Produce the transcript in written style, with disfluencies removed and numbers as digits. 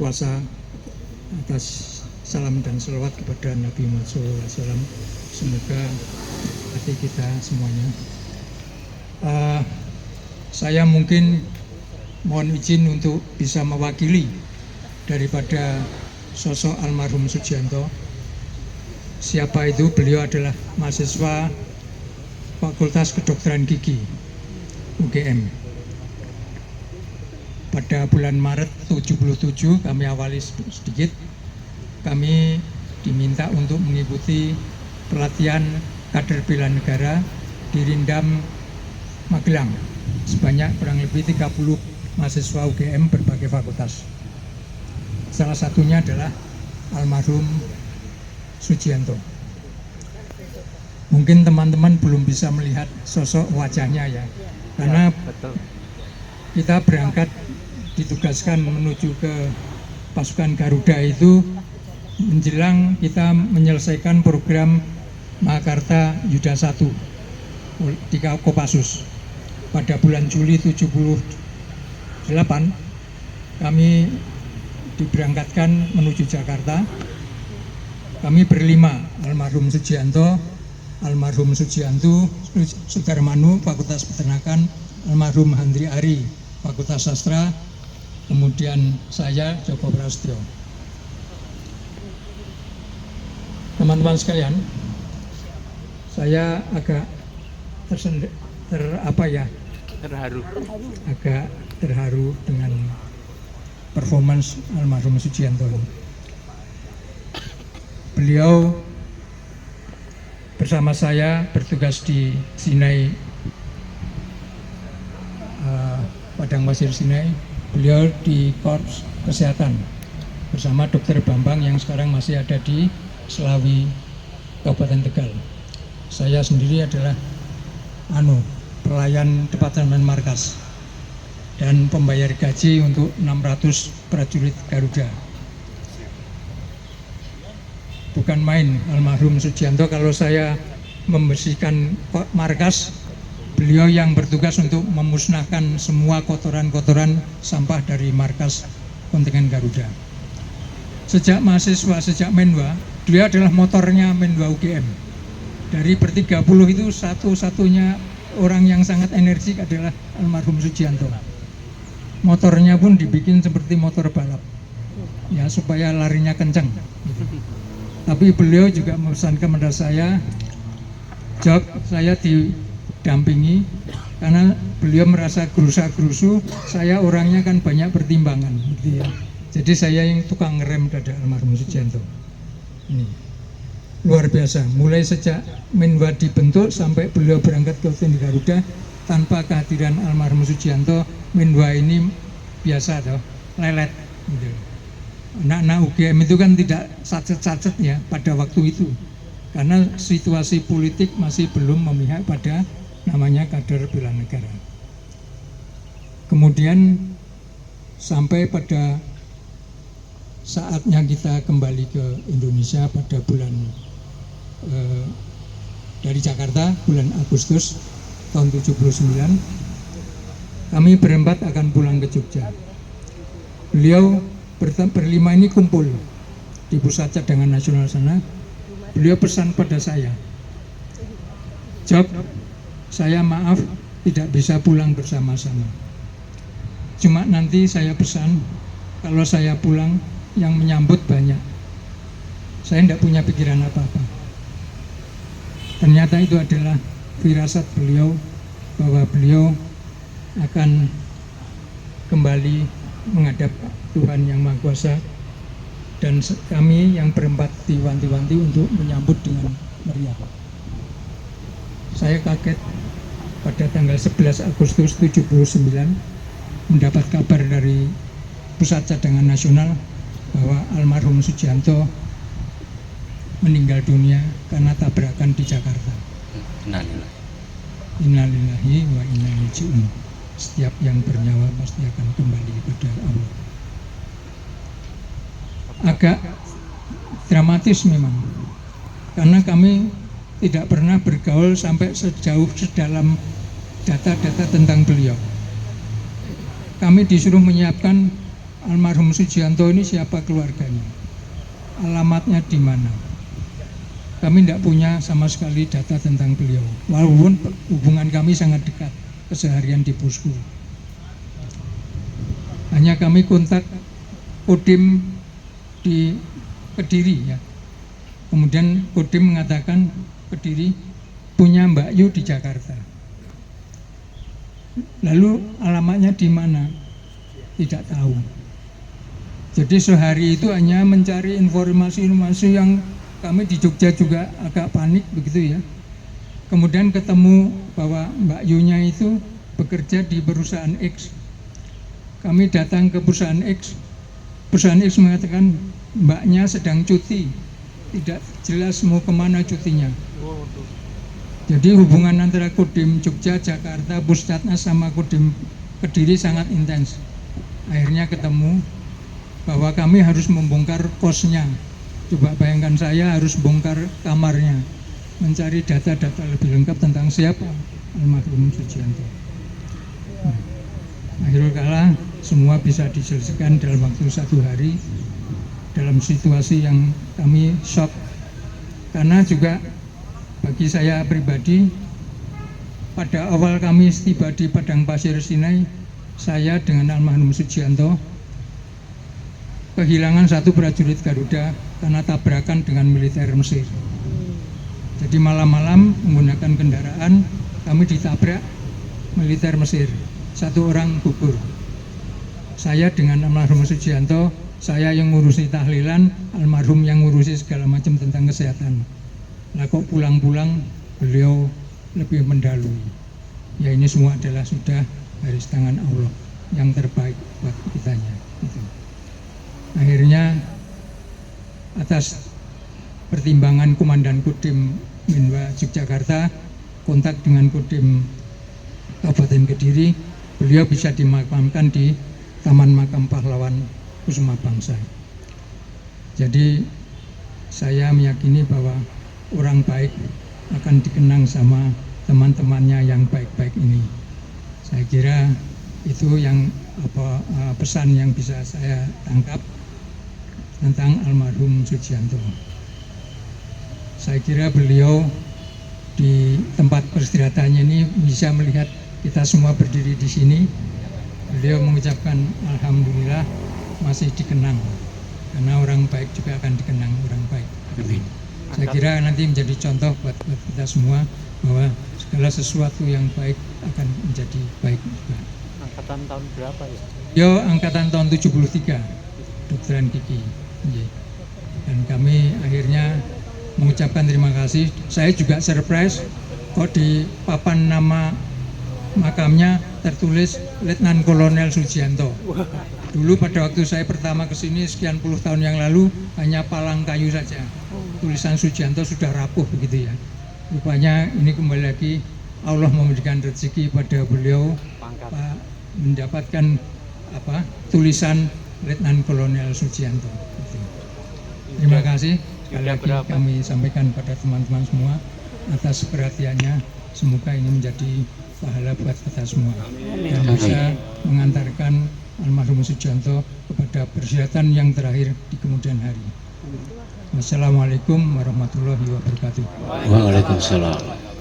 Kuasa atas salam dan selawat kepada Nabi Muhammad SAW. Semoga hati kita semuanya. Saya mungkin mohon izin untuk bisa mewakili daripada sosok almarhum Sugianto. Siapa itu? Beliau adalah mahasiswa Fakultas Kedokteran Gigi UGM. Pada bulan Maret 77, kami awali sedikit, kami diminta untuk mengikuti pelatihan kader bela negara di Rindam, Magelang, sebanyak kurang lebih 30 mahasiswa UGM berbagai fakultas. Salah satunya adalah almarhum Sugianto. Mungkin teman-teman belum bisa melihat sosok wajahnya ya, karena kita berangkat ditugaskan menuju ke pasukan Garuda itu menjelang kita menyelesaikan program Mahakarta Yuda 1 di Kopassus. Pada bulan Juli 78 kami diberangkatkan menuju Jakarta. Kami berlima, almarhum Sugianto, almarhum Sugianto Sudarmanu, Fakultas Peternakan, almarhum Handri Ari, Fakultas Sastra, kemudian saya, Joko Prasetyo. Teman-teman sekalian, saya agak agak terharu dengan performance almarhum Sugianto. Beliau bersama saya bertugas di Sinai, Padang Pasir Sinai. Beliau di Korps Kesehatan bersama Dr. Bambang yang sekarang masih ada di Selawi, Kabupaten Tegal. Saya sendiri adalah pelayan Departemen Markas dan pembayar gaji untuk 600 prajurit Garuda. Bukan main almarhum Sugianto. Kalau saya membersihkan markas, beliau yang bertugas untuk memusnahkan semua kotoran-kotoran sampah dari markas kontingen Garuda. Sejak mahasiswa, sejak Menwa, dia adalah motornya Menwa UGM. Dari ber-30 itu satu-satunya orang yang sangat energik adalah almarhum Sugianto. Motornya pun dibikin seperti motor balap, ya, supaya larinya kencang. Tapi beliau juga memesan kepada saya, Jok, saya didampingi karena beliau merasa gerusa-gerusu, saya orangnya kan banyak pertimbangan gitu ya. Jadi saya yang tukang ngerem dada almarhum Sugianto. Ini luar biasa, mulai sejak Menwa dibentuk sampai beliau berangkat ke Tni Garuda, tanpa kehadiran almarhum Sugianto, Menwa ini biasa toh, lelet gitu. Anak-anak UGM itu kan tidak sacet-sacet ya pada waktu itu, karena situasi politik masih belum memihak pada namanya kader bela negara. Kemudian sampai pada saatnya kita kembali ke Indonesia pada bulan dari Jakarta, bulan Agustus tahun 79, kami berempat akan pulang ke Jogja. Beliau berlima ini kumpul di Pusat Cadangan Nasional sana. Beliau pesan pada saya, Jok, saya maaf tidak bisa pulang bersama-sama. Cuma nanti saya pesan, kalau saya pulang yang menyambut banyak. Saya tidak punya pikiran apa-apa. Ternyata itu adalah firasat beliau, bahwa beliau akan kembali menghadap Tuhan Yang Maha Kuasa, dan kami yang berempat diwanti-wanti untuk menyambut dengan meriah. Saya kaget pada tanggal 11 Agustus 79 mendapat kabar dari Pusat Cadangan Nasional bahwa almarhum Sugianto meninggal dunia karena tabrakan di Jakarta. Innalillahi wa inna ilaihi raji'un. Setiap yang bernyawa pasti akan kembali kepada Allah. Agak dramatis memang, karena kami tidak pernah bergaul sampai sejauh sedalam data-data tentang beliau. Kami disuruh menyiapkan almarhum Sujianto ini siapa keluarganya, alamatnya di mana. Kami tidak punya sama sekali data tentang beliau, walaupun hubungan kami sangat dekat keseharian di Pusku. Hanya kami kontak Kodim di Kediri ya. Kemudian Kodim mengatakan Kediri punya Mbak Yu di Jakarta. Lalu alamatnya di mana? Tidak tahu. Jadi sehari itu hanya mencari informasi-informasi yang kami di Jogja juga agak panik begitu ya. Kemudian ketemu bahwa Mbak Yunya itu bekerja di perusahaan X. Kami datang ke perusahaan X. Perusahaan X mengatakan mbaknya sedang cuti, tidak jelas mau kemana cutinya. Jadi hubungan antara Kodim Jogja, Jakarta, Puskesmas sama Kodim Kediri sangat intens. Akhirnya ketemu bahwa kami harus membongkar kosnya. Coba bayangkan, saya harus bongkar kamarnya, mencari data-data lebih lengkap tentang siapa almarhum Sujianto. Nah, akhirul kala semua bisa diselesaikan dalam waktu 1 hari, dalam situasi yang kami shock. Karena juga bagi saya pribadi, pada awal kami tiba di Padang Pasir Sinai, saya dengan almarhum Sujianto kehilangan 1 prajurit Garuda karena tabrakan dengan militer Mesir. Jadi malam-malam menggunakan kendaraan kami ditabrak militer Mesir, 1 orang gugur. Saya dengan almarhum Sujianto, saya yang ngurusi tahlilan, almarhum yang ngurusi segala macam tentang kesehatan. Nah kok pulang-pulang beliau lebih mendalui. Ya ini semua adalah sudah garis tangan Allah yang terbaik buat kitanya. Gitu. Akhirnya atas pertimbangan Komandan Kodim Minwa Yogyakarta, kontak dengan Kodim Kabupaten Kediri, beliau bisa dimakamkan di Taman Makam Pahlawan Kusuma Bangsa. Jadi saya meyakini bahwa orang baik akan dikenang sama teman-temannya yang baik-baik ini. Saya kira itu yang pesan yang bisa saya tangkap tentang almarhum Sujianto. Saya kira beliau di tempat peristirahatannya ini bisa melihat kita semua berdiri di sini. Beliau mengucapkan alhamdulillah masih dikenang, karena orang baik juga akan dikenang orang baik. Saya kira nanti menjadi contoh buat kita semua bahwa segala sesuatu yang baik akan menjadi baik juga. Angkatan tahun berapa ya? Yo angkatan tahun 73, Dokteran Gigi. Dan kami akhirnya mengucapkan terima kasih. Saya juga surprise kok di papan nama makamnya tertulis Letnan Kolonel Sujianto. Dulu pada waktu saya pertama ke sini sekian puluh tahun yang lalu hanya palang kayu saja. Tulisan Sujianto sudah rapuh begitu ya. Rupanya ini kembali lagi Allah memberikan rezeki pada beliau mendapatkan tulisan Letnan Kolonel Sujianto. Gitu. Terima kasih sekali lagi kami sampaikan pada teman-teman semua atas perhatiannya. Semoga ini menjadi pahala buat kita semua dan bisa mengantarkan almarhum Sujianto kepada persilatan yang terakhir di kemudian hari. Wassalamualaikum warahmatullahi wabarakatuh. Waalaikumsalam.